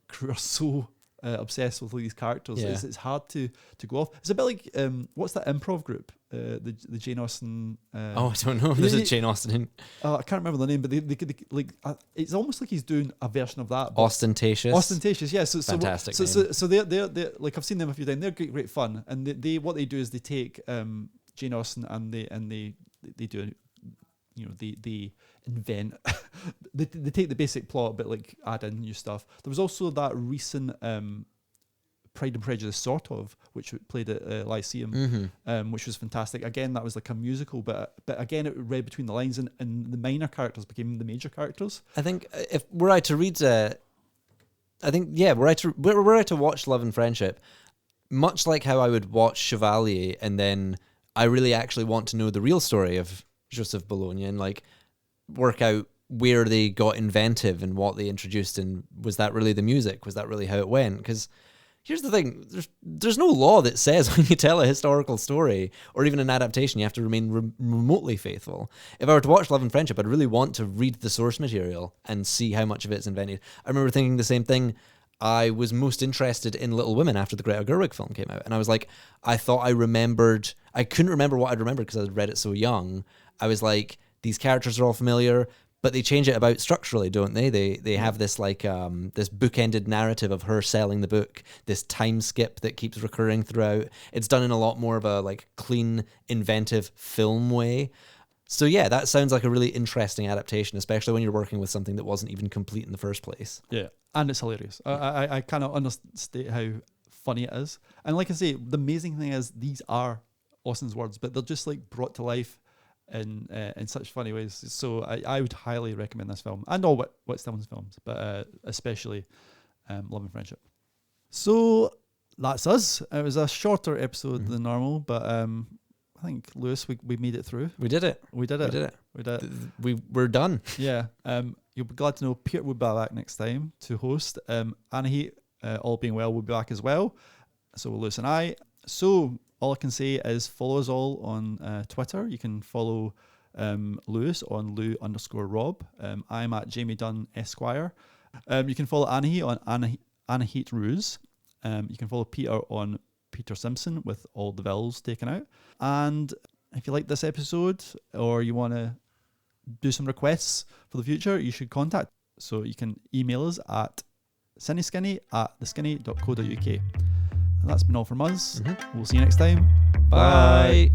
Speaker 1: crew are so obsessed with these characters, it's hard to go off. It's a bit like what's that improv group, the Jane Austen
Speaker 2: I don't know, there's a Jane Austen in.
Speaker 1: I can't remember the name, but they it's almost like he's doing a version of that.
Speaker 2: Ostentatious,
Speaker 1: yeah. So
Speaker 2: fantastic.
Speaker 1: So they're like, I've seen them a few times. They're great fun, and they what they do is they take Jane Austen and they do, they invent they take the basic plot but like add in new stuff. There was also that recent Pride and Prejudice sort of, which played at Lyceum, which was fantastic. Again, that was like a musical, but again it read between the lines, and the minor characters became the major characters.
Speaker 2: I think if were I to read were I to watch Love and Friendship, much like how I would watch Chevalier, and then I really actually want to know the real story of Joseph Bologne and like work out where they got inventive and what they introduced, and was that really the music? Was that really how it went? Because here's the thing, there's no law that says when you tell a historical story or even an adaptation you have to remain remotely faithful. If I were to watch Love and Friendship, I'd really want to read the source material and see how much of it's invented. I remember thinking the same thing. I was most interested in Little Women after the Greta Gerwig film came out, and I was like, I couldn't remember what I'd remembered because I'd read it so young. I was like, these characters are all familiar, but they change it about structurally, don't they? They have this like this bookended narrative of her selling the book, this time skip that keeps recurring throughout. It's done in a lot more of a like clean, inventive film way. So yeah, that sounds like a really interesting adaptation, especially when you're working with something that wasn't even complete in the first place.
Speaker 1: Yeah, and it's hilarious. I cannot understate how funny it is. And like I say, the amazing thing is these are Austen's words, but they're just like brought to life in such funny ways. So I would highly recommend this film and all Whit Stillman's films, but especially Love and Friendship. So that's us. It was a shorter episode than normal, but I think, Lewis, we made it through.
Speaker 2: We did it. We're done.
Speaker 1: Yeah. You'll be glad to know Peter will be back next time to host. Anahit, all being well, will be back as well. So will Lewis and I. So all I can say is follow us all on Twitter. You can follow Lewis on Lou_Rob. I'm at Jamie Dunn Esquire. You can follow Anahit on Anahit Ruse. You can follow Peter on Peter Simpson with all the vowels taken out. And if you like this episode or you want to do some requests for the future, you should contact. So you can email us at cine@theskinny.co.uk. And that's been all from us. We'll see you next time.
Speaker 2: Bye.